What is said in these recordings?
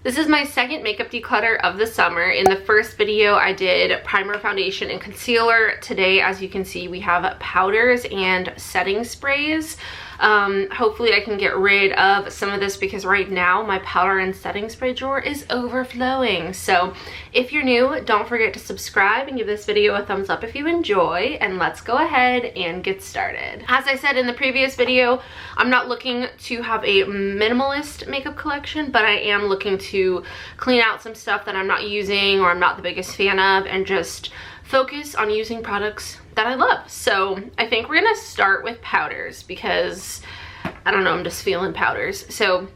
This is my second makeup declutter of the summer. In the first video, I did primer, foundation, and concealer. Today, as you can see, we have powders and setting sprays. Hopefully I can get rid of some of this because right now my powder and setting spray drawer is overflowing. So if you're new, don't forget to subscribe and give this video a thumbs up if you enjoy, and let's go ahead and get started. As I said in the previous video, I'm not looking to have a minimalist makeup collection, but I am looking to clean out some stuff that I'm not using or I'm not the biggest fan of, and just focus on using products that I love. So I think we're gonna start with powders because I don't know, I'm just feeling powders. So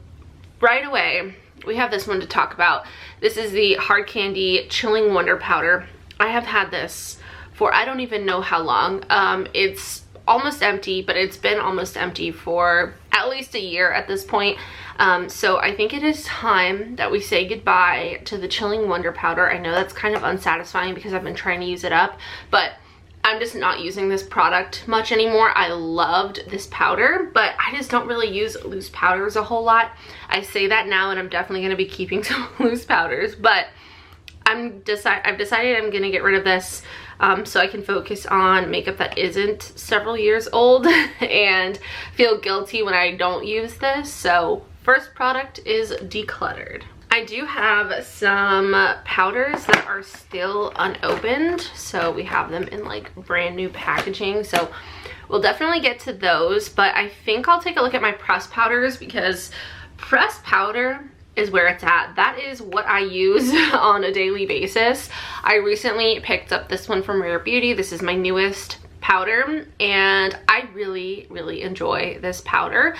right away, we have this one to talk about. This is the Hard Candy Chilling Wonder Powder. I have had this for I don't even know how long. It's almost empty, but it's been almost empty for at least a year at this point. So I think it is time that we say goodbye to the Chilling Wonder Powder. I know that's kind of unsatisfying because I've been trying to use it up, but I'm just not using this product much anymore. I loved this powder, but I just don't really use loose powders a whole lot. I say that now, and I'm definitely gonna be keeping some loose powders, but I've decided I'm gonna get rid of this so I can focus on makeup that isn't several years old and feel guilty when I don't use this. So first product is Decluttered. I do have some powders that are still unopened, so we have them in like brand new packaging, so we'll definitely get to those. But I think I'll take a look at my pressed powders because pressed powder is where it's at. That is what I use on a daily basis. I recently picked up this one from Rare Beauty. This is my newest powder, and I really enjoy this powder.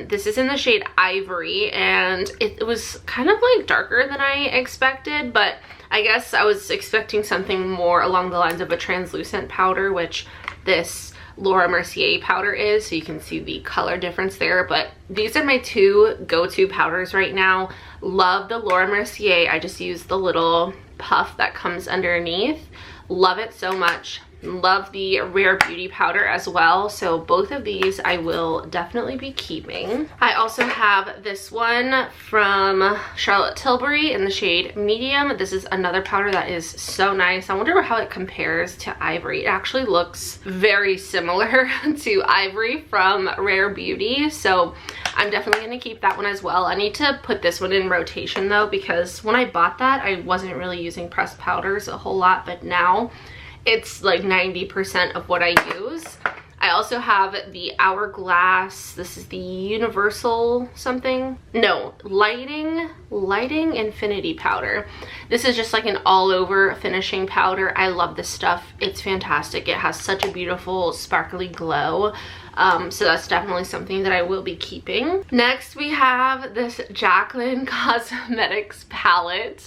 This is in the shade Ivory, and it was kind of like darker than I expected, but I guess I was expecting something more along the lines of a translucent powder, which this Laura Mercier powder is, so you can see the color difference there. But these are my two go-to powders right now. Love the Laura Mercier. I just use the little puff that comes underneath. Love it so much. Love the Rare Beauty powder as well, so both of these I will definitely be keeping. I also have this one from Charlotte Tilbury in the shade Medium. This is another powder that is so nice. I wonder how it compares to Ivory. It actually looks very similar to Ivory from Rare Beauty, so I'm definitely going to keep that one as well. I need to put this one in rotation though, because when I bought that I wasn't really using pressed powders a whole lot, but now it's like 90% of what I use. I also have the Hourglass. This is the Universal something. No, Lighting Infinity powder. This is just like an all over finishing powder. I love this stuff. It's fantastic. It has such a beautiful sparkly glow. So that's definitely something that I will be keeping. Next, we have this Jaclyn Cosmetics palette.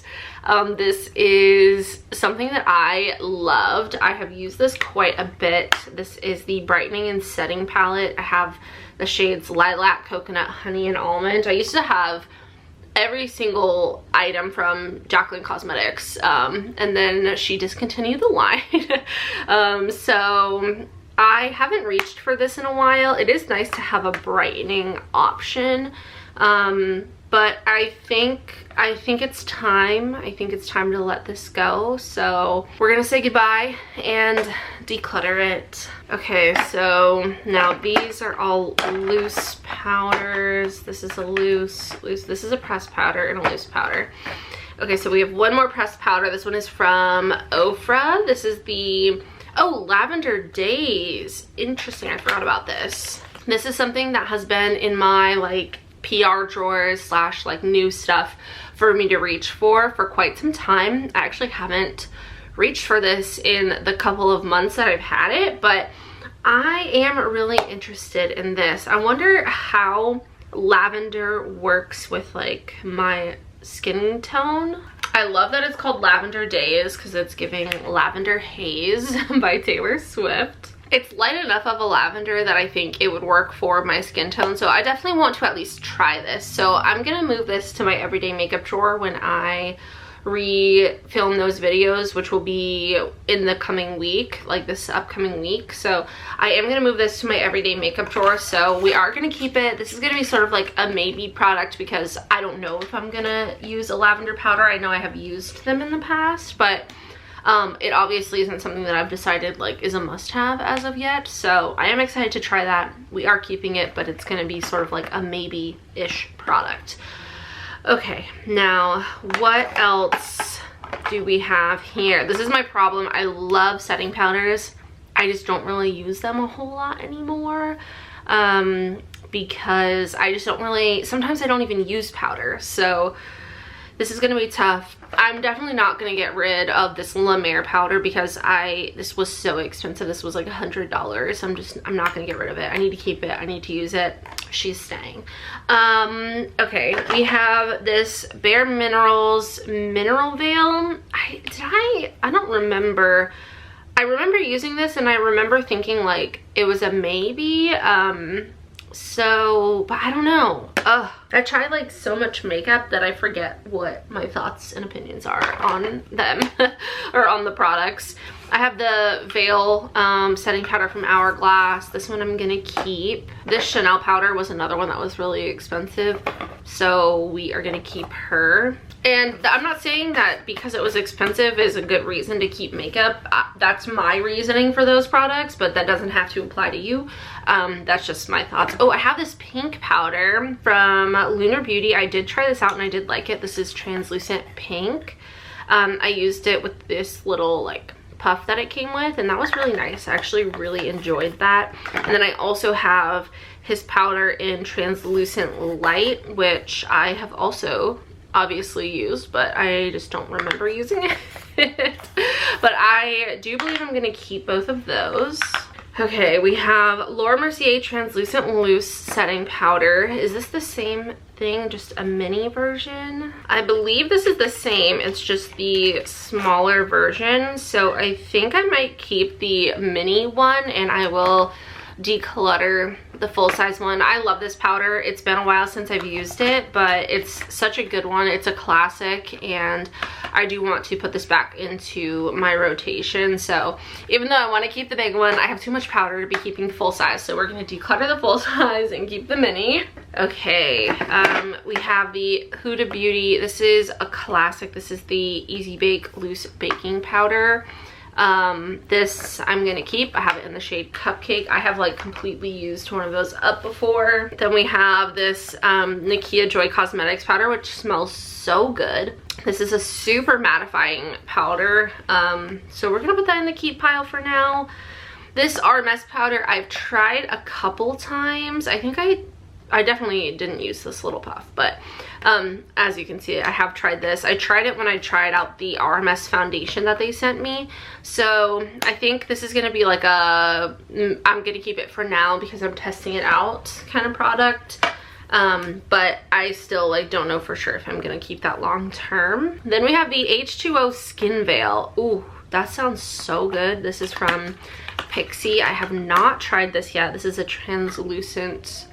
This is something that I loved. I have used this quite a bit. This is the Brightening and Setting palette. I have the shades Lilac, Coconut, Honey, and Almond. I used to have every single item from Jaclyn Cosmetics, and then she discontinued the line. So I haven't reached for this in a while. It is nice to have a brightening option, but I think it's time. I think it's time to let this go. So we're gonna say goodbye and declutter it. Okay, so now these are all loose powders. This is a loose. This is a pressed powder and a loose powder. Okay, so we have one more pressed powder. This one is from Ofra. This is the Lavender Days. Interesting, I forgot about this. This is something that has been in my like PR drawers slash like new stuff for me to reach for quite some time. I actually haven't reached for this in the couple of months that I've had it, but I am really interested in this. I wonder how lavender works with like my skin tone. I love that it's called Lavender Days because it's giving Lavender Haze by Taylor Swift. It's light enough of a lavender that I think it would work for my skin tone, so I definitely want to at least try this. So I'm gonna move this to my everyday makeup drawer when I refilm those videos, which will be in the coming week, like this upcoming week. So I am going to move this to my everyday makeup drawer. So we are going to keep it. This is going to be sort of like a maybe product because I don't know if I'm going to use a lavender powder. I know I have used them in the past, but it obviously isn't something that I've decided like is a must-have as of yet. So I am excited to try that. We are keeping it, but it's going to be sort of like a maybe-ish product. Okay, now what else do we have here? This is my problem. I love setting powders. I just don't really use them a whole lot anymore because I just don't really, sometimes I don't even use powder. So this is gonna be tough. I'm definitely not gonna get rid of this Lavender powder because this was so expensive. This was like $100. I'm not gonna get rid of it. I need to keep it. I need to use it. She's staying. Okay, we have this Bare Minerals Mineral Veil. I don't remember. I remember using this and I remember thinking like it was a maybe. So, but I don't know. I try like so much makeup that I forget what my thoughts and opinions are on them or on the products. I have the Veil setting powder from Hourglass. This one I'm gonna keep. This Chanel powder was another one that was really expensive, so we are gonna keep her. And I'm not saying that because it was expensive is a good reason to keep makeup. That's my reasoning for those products, but that doesn't have to apply to you. That's just my thoughts. Oh, I have this pink powder from Lunar Beauty. I did try this out and I did like it. This is translucent pink. I used it with this little like puff that it came with, and that was really nice. I actually really enjoyed that. And then I also have his powder in translucent light, which I have also obviously used, but I just don't remember using it. But I do believe I'm gonna keep both of those. Okay, we have Laura Mercier Translucent Loose Setting Powder. Is this the same thing, just a mini version? I believe this is the same, it's just the smaller version. So I think I might keep the mini one and I will declutter the full-size one. I love this powder. It's been a while since I've used it, but it's such a good one. It's a classic and I do want to put this back into my rotation. So even though I want to keep the big one, I have too much powder to be keeping full size, so we're going to declutter the full size and keep the mini. Okay, we have the Huda Beauty. This is a classic. This is the Easy Bake Loose Baking Powder. This I'm gonna keep. I have it in the shade Cupcake. I have like completely used one of those up before. Then we have this Nakia Joy Cosmetics powder, which smells so good. This is a super mattifying powder, so we're gonna put that in the keep pile for now. This RMS powder I've tried a couple times. I think I definitely didn't use this little puff, but as you can see, I have tried this. I tried it when I tried out the RMS foundation that they sent me. So I think this is gonna be like a, I'm gonna keep it for now because I'm testing it out kind of product. But I still like don't know for sure if I'm gonna keep that long term. Then we have the H2O Skin Veil. Ooh, that sounds so good. This is from Pixi. I have not tried this yet. This is a translucent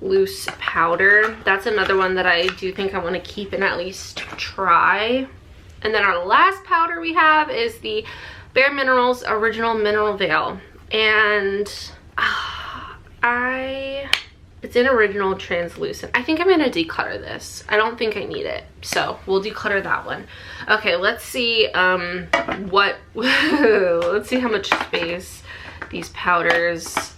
loose powder. That's another one that I do think I want to keep and at least try. And then our last powder we have is the Bare Minerals Original Mineral Veil, and it's in Original Translucent. I think I'm gonna declutter this. I don't think I need it, so we'll declutter that one. Okay, let's see let's see how much space these powders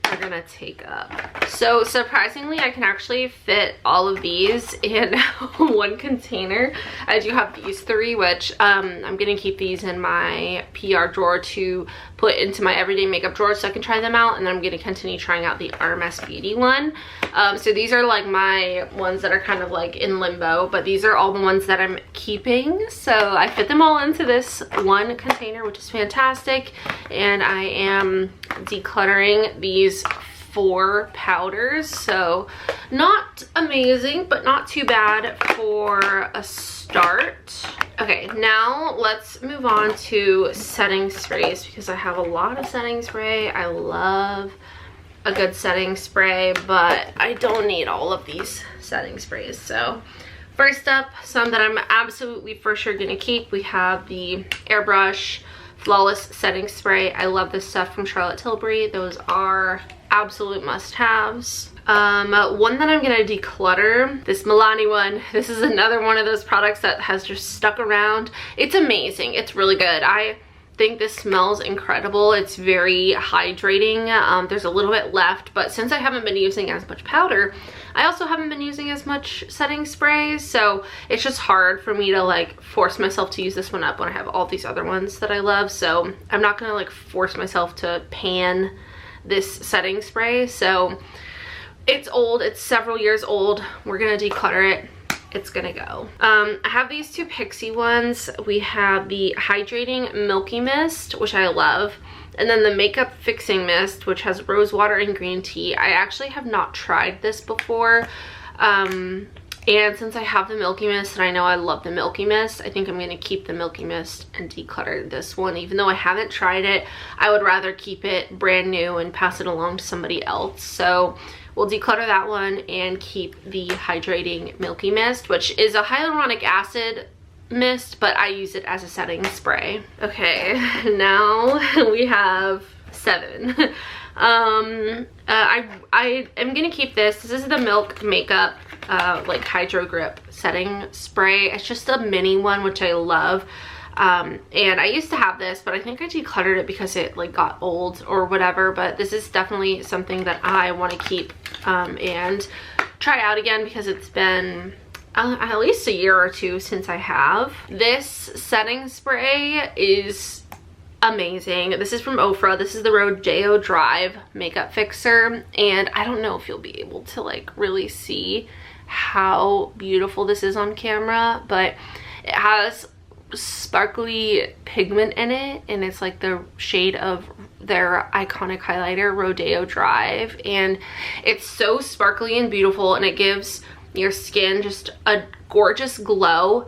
are gonna take up. So surprisingly, I can actually fit all of these in one container. I do have these three, which I'm gonna keep these in my PR drawer to put into my everyday makeup drawer so I can try them out, and then I'm gonna continue trying out the RMS Beauty one. So these are like my ones that are kind of like in limbo, but these are all the ones that I'm keeping. So I fit them all into this one container, which is fantastic, and I am decluttering these 4 powders, so not amazing but not too bad for a start. Okay, now let's move on to setting sprays because I have a lot of setting spray. I love a good setting spray, but I don't need all of these setting sprays. So First up, some that I'm absolutely for sure gonna keep. We have the Airbrush Flawless Setting Spray. I love this stuff from Charlotte Tilbury. Those are absolute must-haves. One that I'm gonna declutter, this Milani one. This is another one of those products that has just stuck around. It's amazing. It's really good. I think this smells incredible. It's very hydrating. There's a little bit left, but since I haven't been using as much powder, I also haven't been using as much setting sprays, so it's just hard for me to like force myself to use this one up when I have all these other ones that I love. So I'm not gonna like force myself to pan this setting spray. So it's old, it's several years old. We're gonna declutter it. It's gonna go. I have these two Pixie ones. We have the Hydrating Milky Mist, which I love, and then the Makeup Fixing Mist, which has rose water and green tea. I actually have not tried this before. And since I have the Milky Mist and I know I love the Milky Mist, I think I'm gonna keep the Milky Mist and declutter this one. Even though I haven't tried it, I would rather keep it brand new and pass it along to somebody else. So we'll declutter that one and keep the Hydrating Milky Mist, which is a hyaluronic acid mist, but I use it as a setting spray. Okay, now we have 7. I am gonna keep this. This is the Milk Makeup like Hydro Grip setting spray. It's just a mini one, which I love. And I used to have this, but I think I decluttered it because it like got old or whatever. But this is definitely something that I want to keep and try out again, because it's been at least a year or two since I have. This setting spray is amazing. This is from Ofra. This is the Rodeo Drive Makeup Fixer, and I don't know if you'll be able to like really see how beautiful this is on camera, but it has sparkly pigment in it, and it's like the shade of their iconic highlighter, Rodeo Drive, and it's so sparkly and beautiful, and it gives your skin just a gorgeous glow.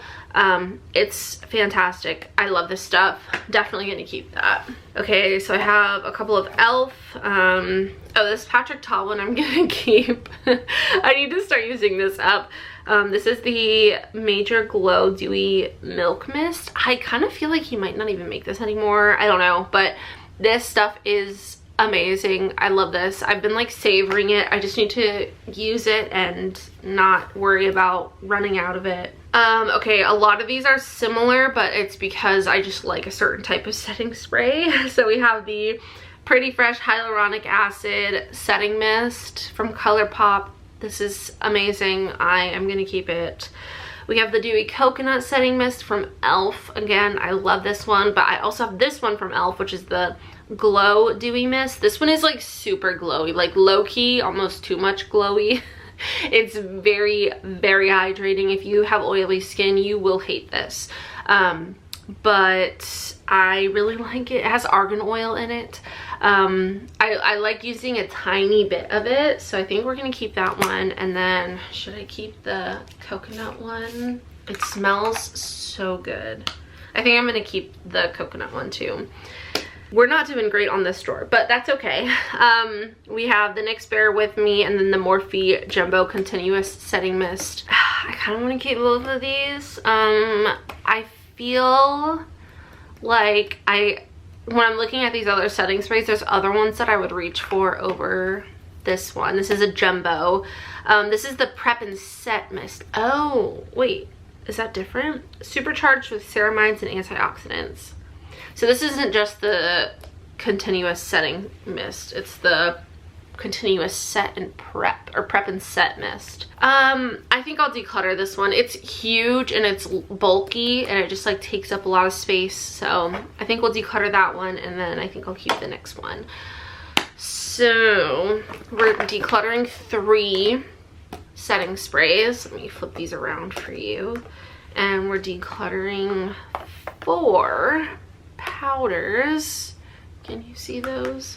It's fantastic. I love this stuff. Definitely gonna keep that. Okay, so I have a couple of e.l.f. Oh, this Patrick Ta one I'm gonna keep. I need to start using this up. This is the Major Glow Dewy Milk Mist. I kind of feel like he might not even make this anymore. I don't know, but this stuff is amazing. I love this. I've been like savoring it. I just need to use it and not worry about running out of it. Okay, a lot of these are similar, but it's because I just like a certain type of setting spray. So we have the Pretty Fresh Hyaluronic Acid Setting Mist from ColourPop. This is amazing. I am gonna keep it. We have the Dewy Coconut Setting Mist from e.l.f. Again, I love this one, but I also have this one from e.l.f., which is the Glow Dewy Mist. This one is like super glowy, like low-key, almost too much glowy. It's very, very hydrating. If you have oily skin, you will hate this. But I really like it. It has argan oil in it. I like using a tiny bit of it, so I think we're gonna keep that one. And then should I keep the coconut one? It smells so good. I think I'm gonna keep the coconut one too. We're not doing great on this drawer, but that's okay. We have the NYX Bear With Me, and then the Morphe Jumbo Continuous Setting Mist. I kind of want to keep both of these. I feel like when I'm looking at these other setting sprays, there's other ones that I would reach for over this one. This is a jumbo. This is the Prep and Set Mist. Oh, wait, is that different? Supercharged with ceramides and antioxidants. So this isn't just the continuous setting mist, it's the continuous set and prep, or prep and set mist. I think I'll declutter this one. It's huge and it's bulky and it just like takes up a lot of space. So I think we'll declutter that one, and then I think I'll keep the next one. So we're decluttering 3 setting sprays. Let me flip these around for you. And we're decluttering 4 powders. Can you see those?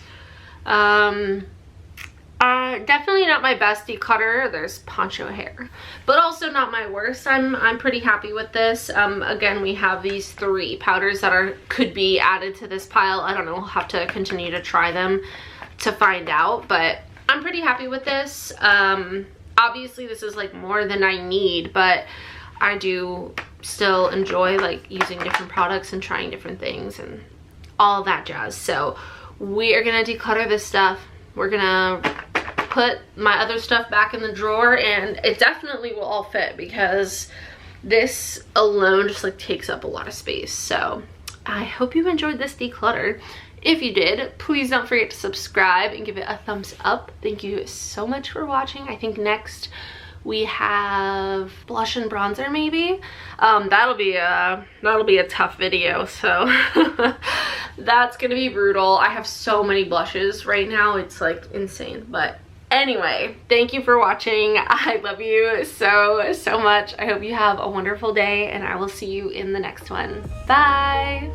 Definitely not my best declutter. There's poncho hair, but also not my worst. I'm pretty happy with this. Again, we have these 3 powders that could be added to this pile. I don't know, we'll have to continue to try them to find out, but I'm pretty happy with this. Obviously this is like more than I need, but I do still enjoy like using different products and trying different things and all that jazz. So we are gonna declutter this stuff. We're gonna put my other stuff back in the drawer, and it definitely will all fit because this alone just like takes up a lot of space. So I hope you enjoyed this declutter. If you did, please don't forget to subscribe and give it a thumbs up. Thank you so much for watching. I think next we have blush and bronzer maybe. That'll be a tough video, so that's gonna be brutal. I have so many blushes right now, it's like insane. But anyway, thank you for watching. I love you so much. I hope you have a wonderful day, and I will see you in the next one. Bye.